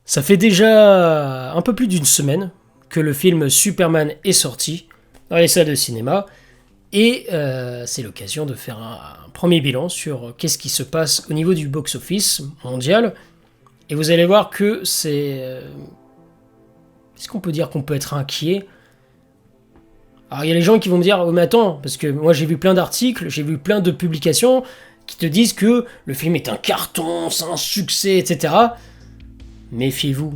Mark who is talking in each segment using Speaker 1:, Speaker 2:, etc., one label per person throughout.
Speaker 1: Ça fait déjà un peu plus d'une semaine que le film Superman est sorti dans les salles de cinéma et c'est l'occasion de faire un premier bilan sur qu'est-ce qui se passe au niveau du box-office mondial. Et vous allez voir que c'est... Est-ce qu'on peut dire qu'on peut être inquiet ? Alors il y a les gens qui vont me dire « Oh mais attends, parce que moi j'ai vu plein d'articles, j'ai vu plein de publications qui te disent que le film est un carton, c'est un succès, etc. » Méfiez-vous.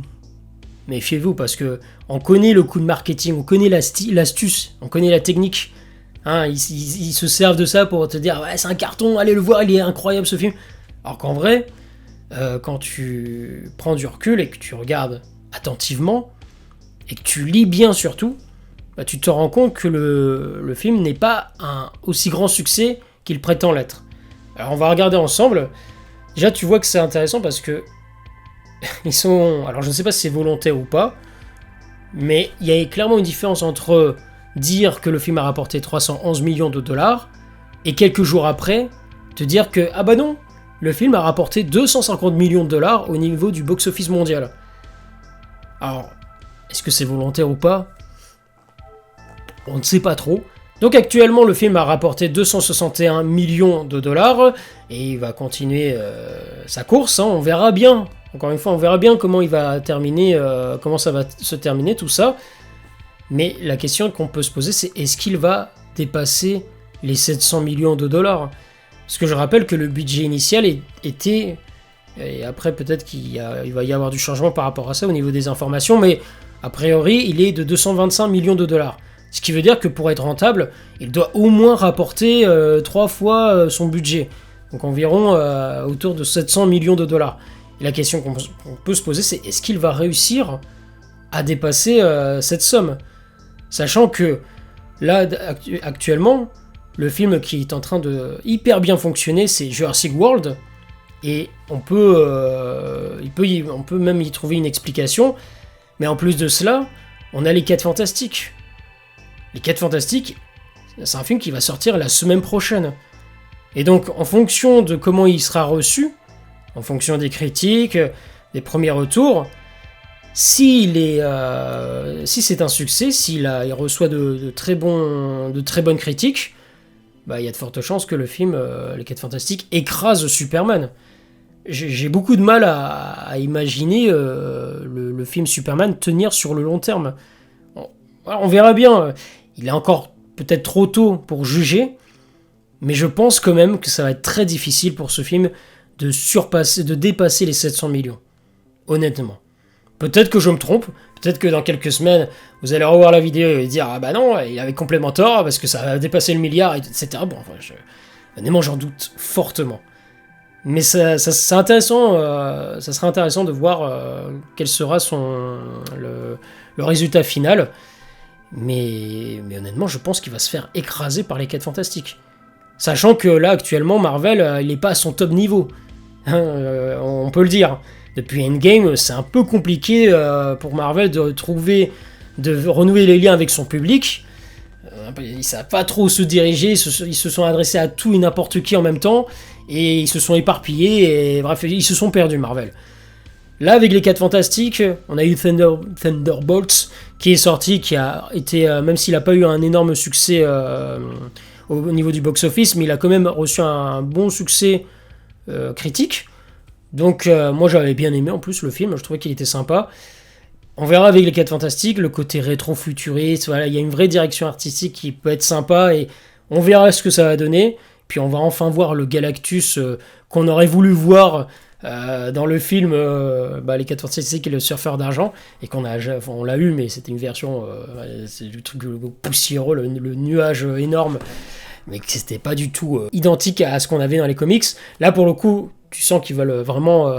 Speaker 1: Méfiez-vous parce que on connaît le coup de marketing, on connaît l'astuce, on connaît la technique. Hein, ils se servent de ça pour te dire ouais, c'est un carton, allez le voir, il est incroyable ce film. Alors qu'en vrai, quand tu prends du recul et que tu regardes attentivement et que tu lis bien surtout, bah, tu te rends compte que le film n'est pas un aussi grand succès qu'il prétend l'être. Alors on va regarder ensemble. Déjà tu vois que c'est intéressant parce que ils sont... Alors je ne sais pas si c'est volontaire ou pas, mais il y a clairement une différence entre dire que le film a rapporté 311 millions de dollars et quelques jours après te dire que ah bah non, le film a rapporté 250 millions de dollars au niveau du box-office mondial. Alors, est-ce que c'est volontaire ou pas ? On ne sait pas trop. Donc actuellement le film a rapporté 261 millions de dollars et il va continuer sa course, hein, on verra bien. Encore une fois, on verra bien comment il va terminer, comment ça va se terminer tout ça. Mais la question qu'on peut se poser, c'est est-ce qu'il va dépasser les 700 millions de dollars ? Parce que je rappelle que le budget initial était, et après peut-être il va y avoir du changement par rapport à ça au niveau des informations, mais a priori il est de 225 millions de dollars. Ce qui veut dire que pour être rentable, il doit au moins rapporter 3 fois son budget. Donc environ autour de 700 millions de dollars. Et la question qu'on peut se poser, c'est est-ce qu'il va réussir à dépasser cette somme ? Sachant que là, actuellement, le film qui est en train de hyper bien fonctionner, c'est Jurassic World. Et on peut même y trouver une explication. Mais en plus de cela, on a les 4 Fantastiques. Les 4 Fantastiques, c'est un film qui va sortir la semaine prochaine. Et donc, en fonction de comment il sera reçu, en fonction des critiques, des premiers retours, si c'est un succès, s'il reçoit de très bonnes critiques, bah, il y a de fortes chances que le film, Les 4 Fantastiques, écrase Superman. J'ai beaucoup de mal à imaginer le film Superman tenir sur le long terme. On verra bien. Il est encore peut-être trop tôt pour juger, mais je pense quand même que ça va être très difficile pour ce film de dépasser les 700 millions. Honnêtement. Peut-être que je me trompe, peut-être que dans quelques semaines, vous allez revoir la vidéo et dire « Ah bah non, il avait complètement tort, parce que ça a dépassé le milliard, etc. » Bon, enfin, honnêtement, j'en doute fortement. Mais ça c'est intéressant, ça sera intéressant de voir quel sera le résultat final. Mais honnêtement, je pense qu'il va se faire écraser par les 4 Fantastiques. Sachant que là, actuellement, Marvel, il n'est pas à son top niveau. On peut le dire. Depuis Endgame, c'est un peu compliqué pour Marvel de renouer les liens avec son public. Ils ne savent pas trop se diriger, ils se sont adressés à tout et n'importe qui en même temps, et ils se sont éparpillés, et bref, ils se sont perdus, Marvel. Là, avec les 4 Fantastiques, on a eu Thunderbolts, qui est sorti, qui a été, même s'il n'a pas eu un énorme succès au niveau du box-office, mais il a quand même reçu un bon succès critique. Donc moi j'avais bien aimé en plus le film, je trouvais qu'il était sympa. On verra avec les 4 Fantastiques, le côté rétro-futuriste, voilà, il y a une vraie direction artistique qui peut être sympa et on verra ce que ça va donner. Puis on va enfin voir le Galactus qu'on aurait voulu voir dans le film les 4 Fantastiques et le Surfeur d'argent, et on l'a eu, mais c'était une version, c'est du truc poussiéreux, le nuage énorme, mais que c'était pas du tout identique à ce qu'on avait dans les comics. Là pour le coup, tu sens qu'ils veulent vraiment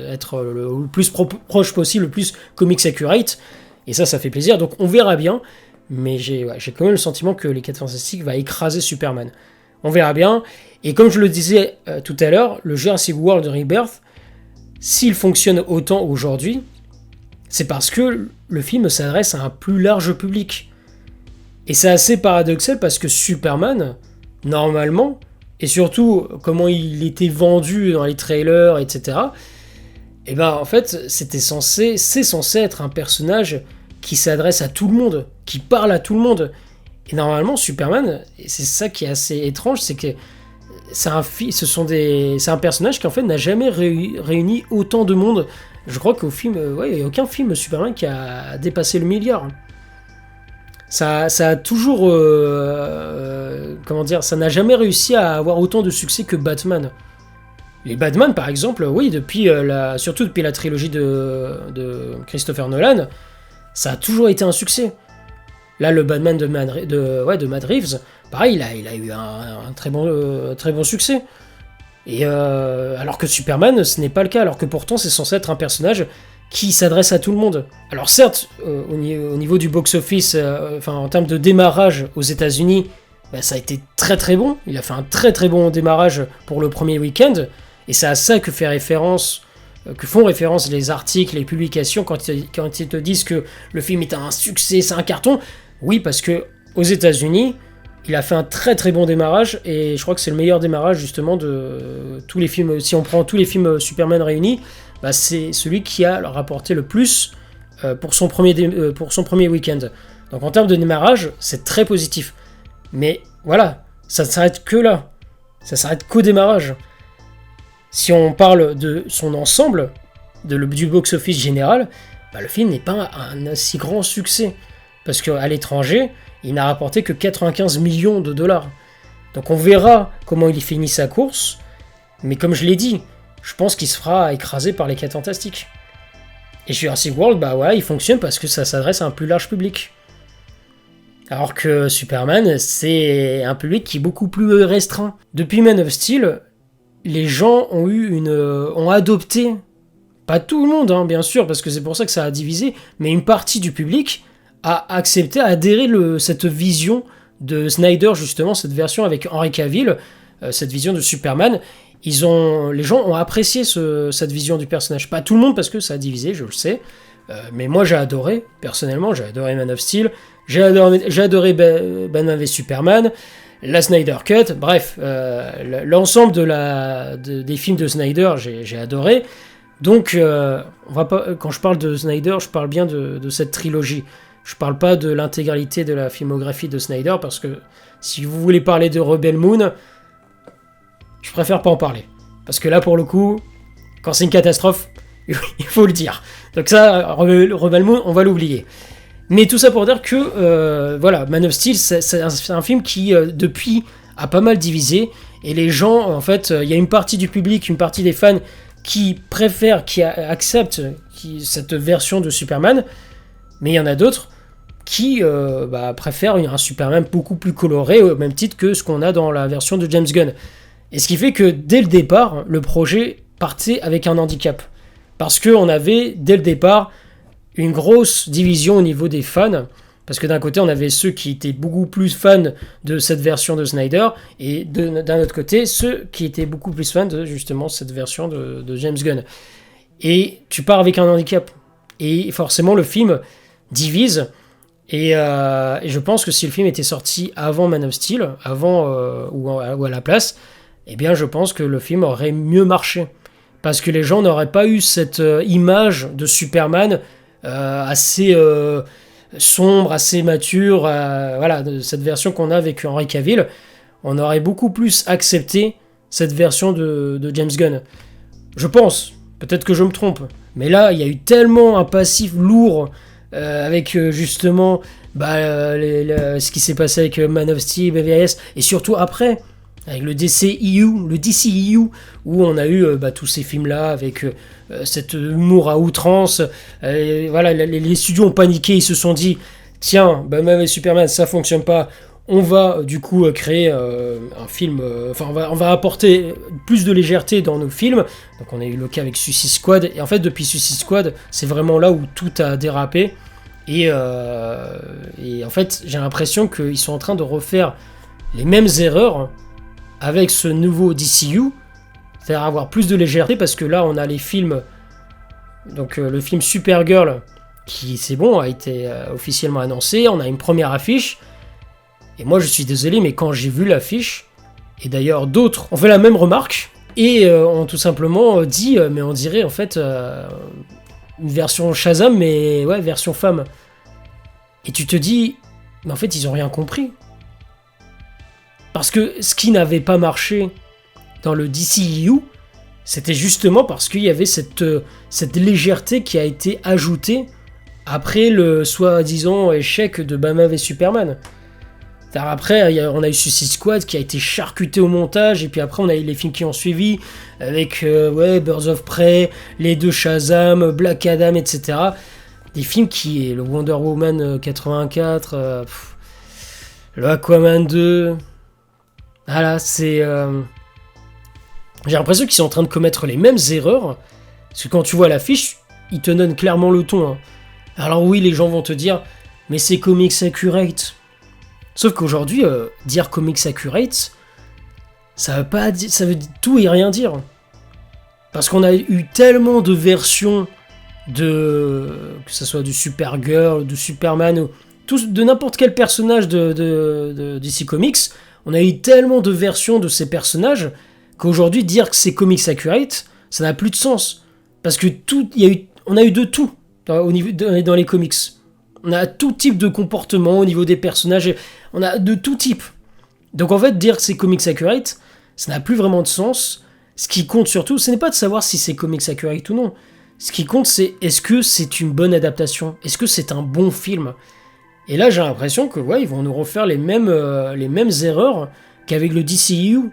Speaker 1: être le plus proche possible, le plus comics accurate, et ça fait plaisir, donc on verra bien, mais j'ai quand même le sentiment que les 4 Fantastiques va écraser Superman. On verra bien, et comme je le disais tout à l'heure, le Jurassic World Rebirth, s'il fonctionne autant aujourd'hui, c'est parce que le film s'adresse à un plus large public. Et c'est assez paradoxal parce que Superman, normalement, et surtout comment il était vendu dans les trailers, etc., Et ben en fait, c'est censé être un personnage qui s'adresse à tout le monde, qui parle à tout le monde. Et normalement, Superman, et c'est ça qui est assez étrange, c'est que c'est un personnage qui en fait n'a jamais réuni autant de monde. Je crois qu'au film, il n'y a aucun film Superman qui a dépassé le milliard. Ça a toujours, comment dire, ça n'a jamais réussi à avoir autant de succès que Batman. Les Batman, par exemple, oui, surtout depuis la trilogie de Christopher Nolan, ça a toujours été un succès. Là, le Batman de Matt Reeves, pareil, il a eu un très bon succès. Et alors que Superman, ce n'est pas le cas, alors que pourtant c'est censé être un personnage qui s'adresse à tout le monde. Alors certes, au niveau du box-office, en termes de démarrage aux États-Unis, bah, ça a été très très bon. Il a fait un très très bon démarrage pour le premier week-end, et c'est à ça que font référence les articles, les publications quand ils te disent que le film est un succès, c'est un carton. Oui, parce que aux États-Unis, il a fait un très très bon démarrage, et je crois que c'est le meilleur démarrage justement de tous les films. Si on prend tous les films Superman réunis, bah, c'est celui qui a rapporté le plus pour son premier week-end. Donc en termes de démarrage, c'est très positif. Mais voilà, ça ne s'arrête que là. Ça s'arrête qu'au démarrage. Si on parle de son ensemble, du box-office général, bah, le film n'est pas un si grand succès. Parce qu'à l'étranger, il n'a rapporté que 95 millions de dollars. Donc on verra comment il finit sa course. Mais comme je l'ai dit, je pense qu'il se fera écraser par les 4 Fantastiques. Et Jurassic World, bah ouais, il fonctionne parce que ça s'adresse à un plus large public. Alors que Superman, c'est un public qui est beaucoup plus restreint. Depuis Man of Steel, les gens ont adopté, pas tout le monde, hein, bien sûr, parce que c'est pour ça que ça a divisé, mais une partie du public a accepté, a adhéré cette vision de Snyder, justement, cette version avec Henry Cavill, cette vision de Superman. Les gens ont apprécié cette vision du personnage. Pas tout le monde, parce que ça a divisé, je le sais. Mais moi, j'ai adoré. Personnellement, j'ai adoré Man of Steel. J'ai adoré Batman v Superman. La Snyder Cut. Bref, l'ensemble des films de Snyder, j'ai adoré. Donc, quand je parle de Snyder, je parle bien de cette trilogie. Je parle pas de l'intégralité de la filmographie de Snyder, parce que si vous voulez parler de Rebel Moon, je préfère pas en parler. Parce que là, pour le coup, quand c'est une catastrophe, il faut le dire. Donc ça, Rebel Moon, on va l'oublier. Mais tout ça pour dire que, Man of Steel, c'est un film qui, depuis, a pas mal divisé. Et les gens, en fait, il y a une partie du public, une partie des fans qui préfèrent, qui acceptent cette version de Superman. Mais il y en a d'autres qui préfèrent un Superman beaucoup plus coloré, au même titre que ce qu'on a dans la version de James Gunn. Et ce qui fait que, dès le départ, le projet partait avec un handicap. Parce qu'on avait, dès le départ, une grosse division au niveau des fans. Parce que d'un côté, on avait ceux qui étaient beaucoup plus fans de cette version de Snyder, et d'un autre côté, ceux qui étaient beaucoup plus fans de, justement, cette version de James Gunn. Et tu pars avec un handicap. Et forcément, le film divise. Et je pense que si le film était sorti avant Man of Steel, ou à la place, eh bien, je pense que le film aurait mieux marché. Parce que les gens n'auraient pas eu cette image de Superman assez sombre, assez mature, de cette version qu'on a avec Henry Cavill. On aurait beaucoup plus accepté cette version de James Gunn. Je pense, peut-être que je me trompe, mais là, il y a eu tellement un passif lourd avec justement ce qui s'est passé avec Man of Steel, BVS, et surtout après, avec le DCEU, où on a eu tous ces films-là, avec cet humour à outrance. Les studios ont paniqué, ils se sont dit, tiens, Batman et Superman, ça fonctionne pas, on va du coup créer un film, on va apporter plus de légèreté dans nos films. Donc on a eu le cas avec Suicide Squad, et en fait depuis Suicide Squad, c'est vraiment là où tout a dérapé. Et en fait, j'ai l'impression qu'ils sont en train de refaire les mêmes erreurs avec ce nouveau DCU, c'est-à-dire avoir plus de légèreté, parce que là, on a les films, donc le film Supergirl, qui, c'est bon, a été officiellement annoncé, on a une première affiche, et moi, je suis désolé, mais quand j'ai vu l'affiche, et d'ailleurs d'autres ont fait la même remarque, et ont tout simplement dit mais on dirait en fait une version Shazam, mais ouais, version femme. Et tu te dis, mais en fait ils ont rien compris. Parce que ce qui n'avait pas marché dans le DCEU, c'était justement parce qu'il y avait cette légèreté qui a été ajoutée après le soi-disant échec de Batman v Superman. Après, on a eu Suicide Squad qui a été charcuté au montage, et puis après on a eu les films qui ont suivi, avec Birds of Prey, les deux Shazam, Black Adam, etc. Des films le Wonder Woman 84, le Aquaman 2... Voilà, c'est... J'ai l'impression qu'ils sont en train de commettre les mêmes erreurs, parce que quand tu vois l'affiche, ils te donnent clairement le ton. Hein. Alors oui, les gens vont te dire, mais c'est comics accurate. Sauf qu'aujourd'hui, dire comics accurate, ça veut tout et rien dire. Parce qu'on a eu tellement de versions que ce soit du Supergirl, du Superman, de n'importe quel personnage de DC Comics, on a eu tellement de versions de ces personnages qu'aujourd'hui, dire que c'est comics accurate, ça n'a plus de sens. Parce que on a eu de tout dans les comics. On a tout type de comportement au niveau des personnages. On a de tout type. Donc en fait, dire que c'est comics accurate, ça n'a plus vraiment de sens. Ce qui compte surtout, ce n'est pas de savoir si c'est comics accurate ou non. Ce qui compte, c'est est-ce que c'est une bonne adaptation ? Est-ce que c'est un bon film ? Et là, j'ai l'impression que ils vont nous refaire les mêmes erreurs qu'avec le DCEU.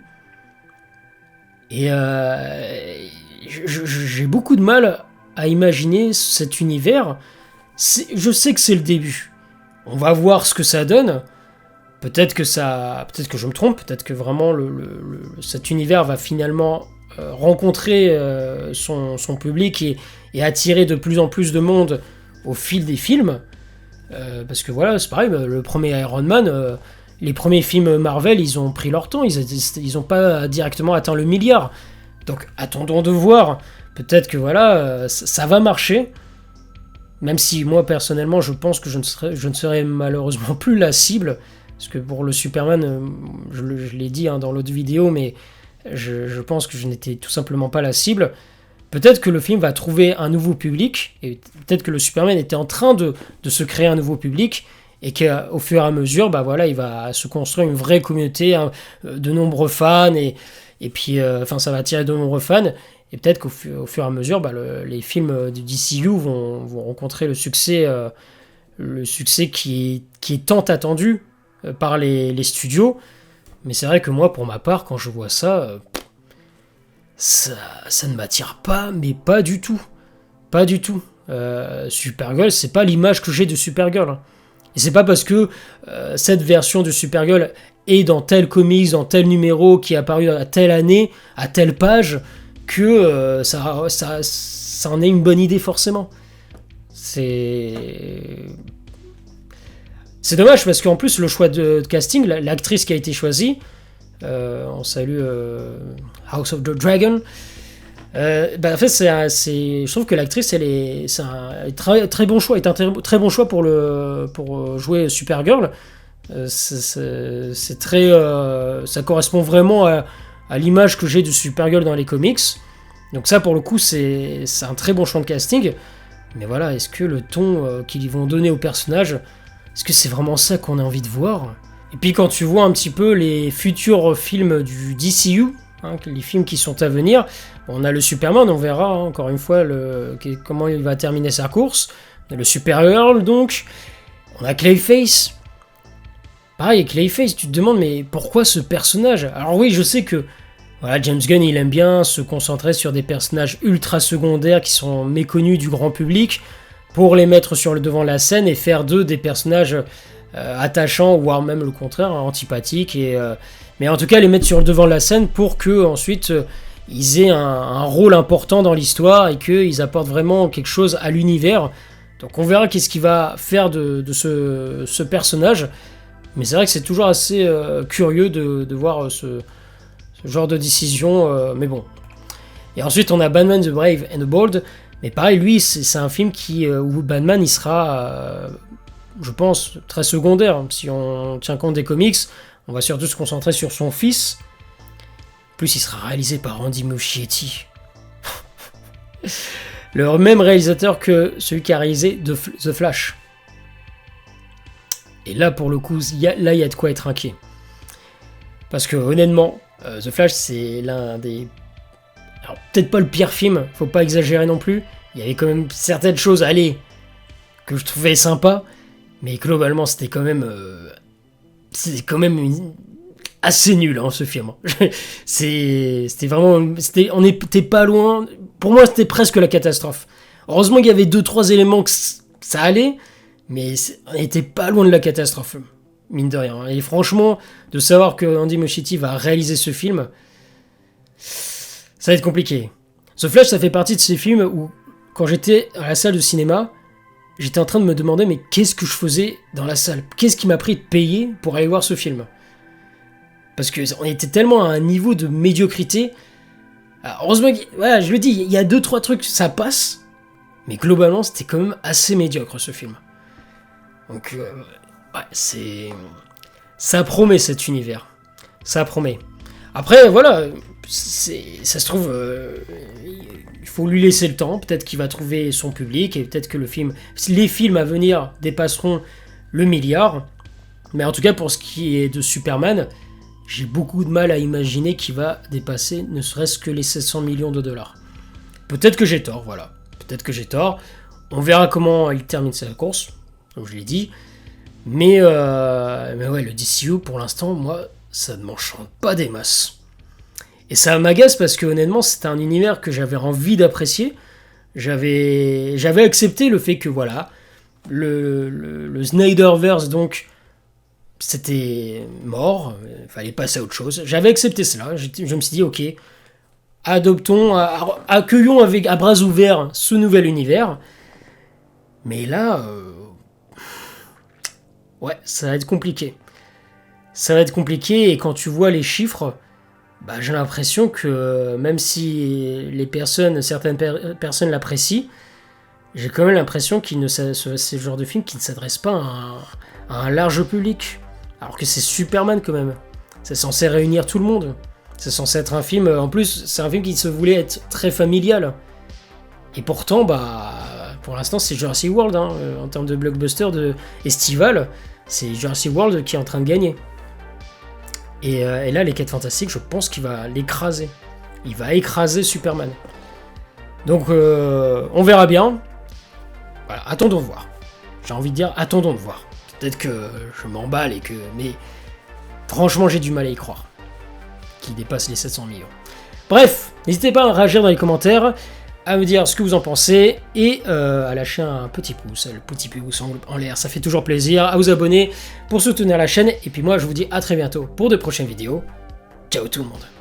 Speaker 1: Et j'ai beaucoup de mal à imaginer cet univers. Je sais que c'est le début. On va voir ce que ça donne. Peut-être que je me trompe. Peut-être que vraiment cet univers va finalement rencontrer son public et attirer de plus en plus de monde au fil des films. Parce que voilà, c'est pareil. Le premier Iron Man, les premiers films Marvel, ils ont pris leur temps. Ils n'ont pas directement atteint le milliard. Donc attendons de voir. Peut-être que ça va marcher. Même si moi personnellement je pense que je ne serai malheureusement plus la cible, parce que pour le Superman, je l'ai dit dans l'autre vidéo, mais je pense que je n'étais tout simplement pas la cible. Peut-être que le film va trouver un nouveau public, et peut-être que le Superman était en train de se créer un nouveau public, et qu'au fur et à mesure, il va se construire une vraie communauté, de nombreux fans, et puis ça va attirer de nombreux fans. Et peut-être qu'au fur et à mesure, les films du DCU vont rencontrer le succès qui est tant attendu par les studios. Mais c'est vrai que moi, pour ma part, quand je vois ça ne m'attire pas, mais pas du tout. Pas du tout. Supergirl, c'est pas l'image que j'ai de Supergirl. Hein. Et c'est pas parce que cette version de Supergirl est dans tel comics, dans tel numéro, qui est apparu à telle année, à telle page, que ça en est une bonne idée forcément. C'est dommage parce qu'en plus le choix de casting, l'actrice qui a été choisie, on salue House of the Dragon. En fait, je trouve que l'actrice, c'est un très, très bon choix, est un très bon choix pour jouer Supergirl. C'est très, ça correspond vraiment à l'image que j'ai de Supergirl dans les comics. Donc ça, pour le coup, c'est un très bon choix de casting. Mais voilà, est-ce que le ton qu'ils vont donner au personnage, est-ce que c'est vraiment ça qu'on a envie de voir ? Et puis quand tu vois un petit peu les futurs films du DCU, les films qui sont à venir, on a le Superman, on verra encore une fois comment il va terminer sa course. On a le Supergirl donc, on a Clayface. Pareil, Clayface, tu te demandes mais pourquoi ce personnage ? Alors oui, je sais que James Gunn il aime bien se concentrer sur des personnages ultra secondaires qui sont méconnus du grand public pour les mettre sur le devant de la scène et faire d'eux des personnages attachants, voire même le contraire, antipathiques. Mais en tout cas les mettre sur le devant de la scène pour que ensuite ils aient un rôle important dans l'histoire et qu'ils apportent vraiment quelque chose à l'univers. Donc on verra qu'est-ce qu'il va faire de ce personnage. Mais c'est vrai que c'est toujours assez curieux de voir ce genre de décision, mais bon. Et ensuite, on a Batman the Brave and the Bold, mais pareil, lui, c'est un film où Batman, il sera, je pense, très secondaire. Si on tient compte des comics, on va surtout se concentrer sur son fils. plus, il sera réalisé par Andy Muschietti. Le même réalisateur que celui qui a réalisé The Flash. Et là, pour le coup, il y a de quoi être inquiet. Parce que, honnêtement, The Flash, c'est l'un des... Alors, peut-être pas le pire film, faut pas exagérer non plus. Il y avait quand même certaines choses, allez, que je trouvais sympa. Mais globalement, c'était quand même... assez nul, hein, ce film. C'était vraiment... on n'était pas loin... Pour moi, c'était presque la catastrophe. Heureusement qu'il y avait 2-3 éléments que ça allait, mais on n'était pas loin de la catastrophe, mine de rien. Et franchement, de savoir que Andy Muschietti va réaliser ce film, ça va être compliqué. The Flash, ça fait partie de ces films où, quand j'étais à la salle de cinéma, j'étais en train de me demander, mais qu'est-ce que je faisais dans la salle ? Qu'est-ce qui m'a pris de payer pour aller voir ce film ? Parce qu'on était tellement à un niveau de médiocrité. Alors, heureusement, voilà, je le dis, il y a 2-3 trucs, ça passe. Mais globalement, c'était quand même assez médiocre, ce film. Donc, ouais, ça promet, cet univers. Ça promet. Après, voilà, ça se trouve, il faut lui laisser le temps. Peut-être qu'il va trouver son public, et peut-être que les films à venir dépasseront le milliard. Mais en tout cas, pour ce qui est de Superman, j'ai beaucoup de mal à imaginer qu'il va dépasser ne serait-ce que les 700 millions de dollars. Peut-être que j'ai tort, voilà. Peut-être que j'ai tort. On verra comment il termine sa course, comme je l'ai dit. Mais ouais, le DCU, pour l'instant, moi, ça ne m'enchante pas des masses. Et ça m'agace parce que, honnêtement, c'était un univers que j'avais envie d'apprécier. J'avais accepté le fait que, voilà, le Snyderverse, donc, c'était mort, il fallait passer à autre chose. J'avais accepté cela, je me suis dit, ok, accueillons à bras ouverts ce nouvel univers. Mais là, ouais, ça va être compliqué. Ça va être compliqué, et quand tu vois les chiffres, bah, j'ai l'impression que même si certaines personnes l'apprécient, j'ai quand même l'impression c'est le genre de film qui ne s'adresse pas à un large public. Alors que c'est Superman quand même. C'est censé réunir tout le monde. C'est censé être un film... En plus, c'est un film qui se voulait être très familial. Et pourtant, bah... Pour l'instant, c'est Jurassic World, hein, en termes de blockbuster estival. C'est Jurassic World qui est en train de gagner. Et là, les 4 Fantastiques, je pense qu'il va l'écraser. Il va écraser Superman. Donc, on verra bien. Voilà, attendons de voir. J'ai envie de dire, attendons de voir. Peut-être que je m'emballe mais franchement, j'ai du mal à y croire. Qu'il dépasse les 700 millions. Bref, n'hésitez pas à réagir dans les commentaires, à me dire ce que vous en pensez, et à lâcher un petit pouce, le petit pouce en l'air, ça fait toujours plaisir, à vous abonner pour soutenir la chaîne, et puis moi je vous dis à très bientôt pour de prochaines vidéos. Ciao tout le monde.